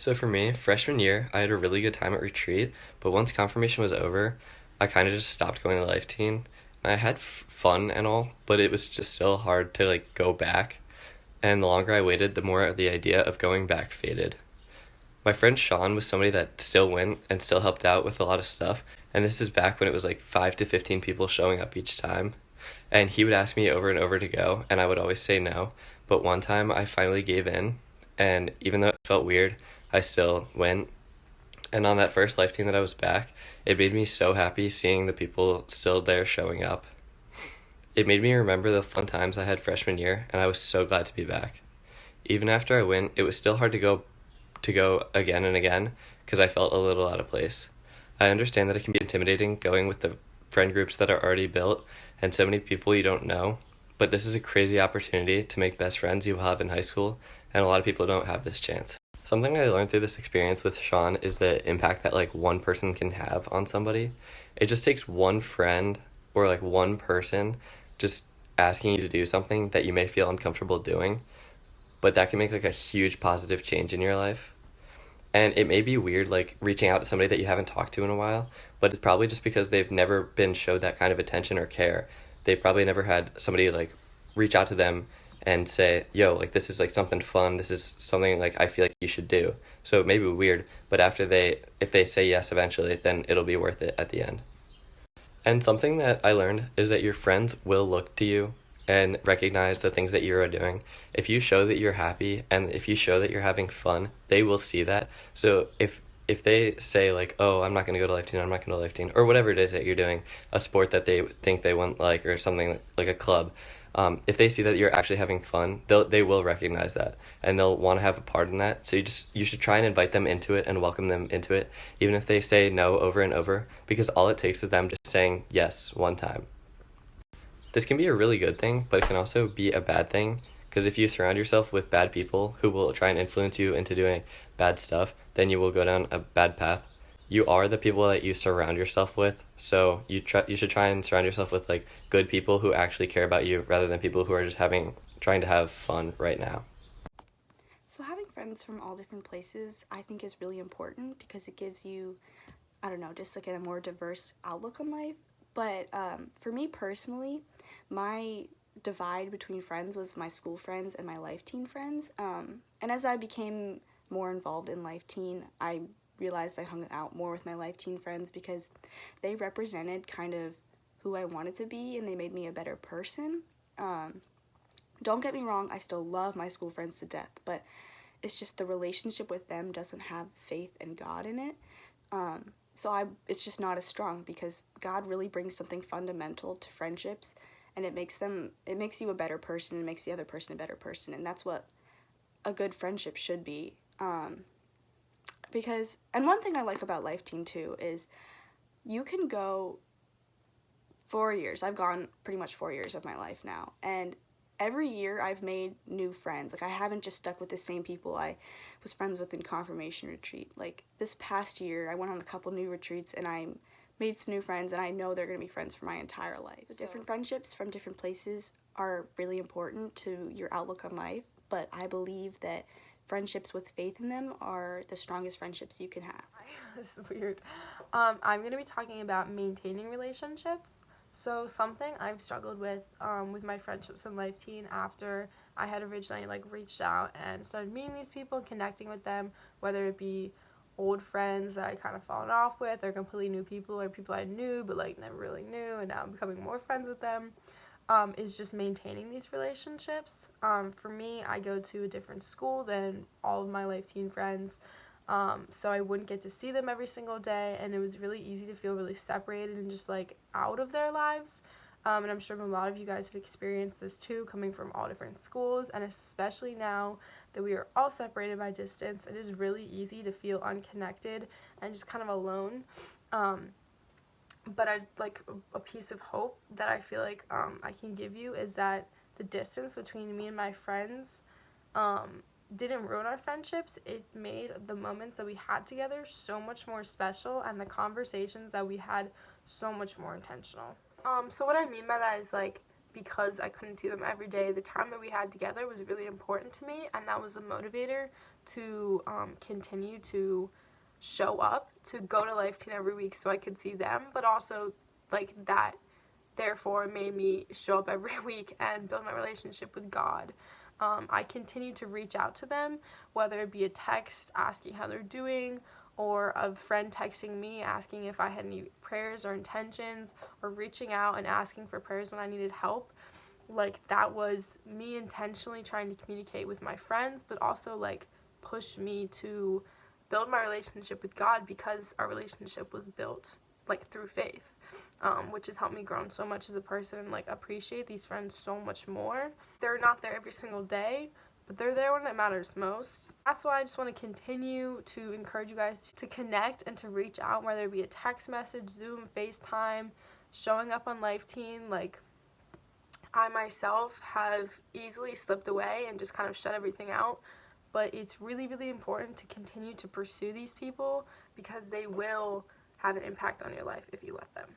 So for me, freshman year, I had a really good time at retreat, but once confirmation was over, I kind of just stopped going to Lifeteen. And I had fun and all, but it was just still hard to like go back. And the longer I waited, the more the idea of going back faded. My friend Sean was somebody that still went and still helped out with a lot of stuff, and this is back when it was like 5 to 15 people showing up each time. And he would ask me over and over to go, and I would always say no. But one time I finally gave in, and even though it felt weird, I still went. And on that first Life team that I was back, it made me so happy seeing the people still there showing up. It made me remember the fun times I had freshman year, and I was so glad to be back. Even after I went, it was still hard to go again and again because I felt a little out of place. I understand that it can be intimidating going with the friend groups that are already built and so many people you don't know, but this is a crazy opportunity to make best friends you will have in high school, and a lot of people don't have this chance. Something I learned through this experience with Sean is the impact that like one person can have on somebody. It just takes one friend or like one person just asking you to do something that you may feel uncomfortable doing, but that can make like a huge positive change in your life. And it may be weird, like reaching out to somebody that you haven't talked to in a while, but it's probably just because they've never been showed that kind of attention or care. They've probably never had somebody like reach out to them and say, yo, like this is like something fun. This is something like I feel like you should do. So it may be weird, but if they say yes eventually, then it'll be worth it at the end. And something that I learned is that your friends will look to you and recognize the things that you're doing. If you show that you're happy and if you show that you're having fun, they will see that. So if they say like, "Oh, I'm not going to go to Lifeteen, I'm not going to Lifeteen," or whatever it is that you're doing, a sport that they think they want like or something like a club, if they see that you're actually having fun, they will recognize that and they'll want to have a part in that. So you should try and invite them into it and welcome them into it, even if they say no over and over, because all it takes is them just saying yes one time. This can be a really good thing, but it can also be a bad thing, because if you surround yourself with bad people who will try and influence you into doing bad stuff, then you will go down a bad path. You are the people that you surround yourself with, so you should try and surround yourself with like good people who actually care about you rather than people who are just trying to have fun right now. So having friends from all different places, I think, is really important because it gives you, I don't know, just like a more diverse outlook on life. But for me personally, my divide between friends was my school friends and my life teen friends. And as I became more involved in life teen, I realized I hung out more with my life teen friends because they represented kind of who I wanted to be and they made me a better person. Um, don't get me wrong, I still love my school friends to death, but it's just the relationship with them doesn't have faith and God in it. It's just not as strong because God really brings something fundamental to friendships, and it makes you a better person and makes the other person a better person, and that's what a good friendship should be. And one thing I like about Life Team too is you can go 4 years. I've gone pretty much 4 years of my life now, and every year I've made new friends. Like, I haven't just stuck with the same people I was friends with in confirmation retreat. Like, this past year I went on a couple new retreats and I made some new friends, and I know they're going to be friends for my entire life. So different friendships from different places are really important to your outlook on life, but I believe that friendships with faith in them are the strongest friendships you can have. This is weird. I'm going to be talking about maintaining relationships. So something I've struggled with my friendships in Life Teen after I had originally like reached out and started meeting these people, connecting with them, whether it be old friends that I kind of fallen off with, or completely new people, or people I knew but like never really knew, and now I'm becoming more friends with them. Is just maintaining these relationships. For me, I go to a different school than all of my Life Teen friends. So I wouldn't get to see them every single day, and it was really easy to feel really separated and just like out of their lives. And I'm sure a lot of you guys have experienced this too, coming from all different schools, and especially now that we are all separated by distance, it is really easy to feel unconnected and just kind of alone. But I like a piece of hope that I feel like I can give you is that the distance between me and my friends didn't ruin our friendships. It made the moments that we had together so much more special, and the conversations that we had so much more intentional. So what I mean by that is like because I couldn't see them every day, the time that we had together was really important to me, and that was a motivator to continue to show up, to go to Lifeteen every week so I could see them, but also like that therefore made me show up every week and build my relationship with God. I continue to reach out to them, whether it be a text asking how they're doing, or a friend texting me asking if I had any prayers or intentions, or reaching out and asking for prayers when I needed help. Like, that was me intentionally trying to communicate with my friends, but also like pushed me to build my relationship with God, because our relationship was built like through faith, which has helped me grow so much as a person and like appreciate these friends so much more. They're not there every single day, but they're there when it matters most. That's why I just want to continue to encourage you guys to connect and to reach out, whether it be a text message, Zoom, FaceTime, showing up on Lifeteen. Like, I myself have easily slipped away and just kind of shut everything out, but it's really, really important to continue to pursue these people, because they will have an impact on your life if you let them.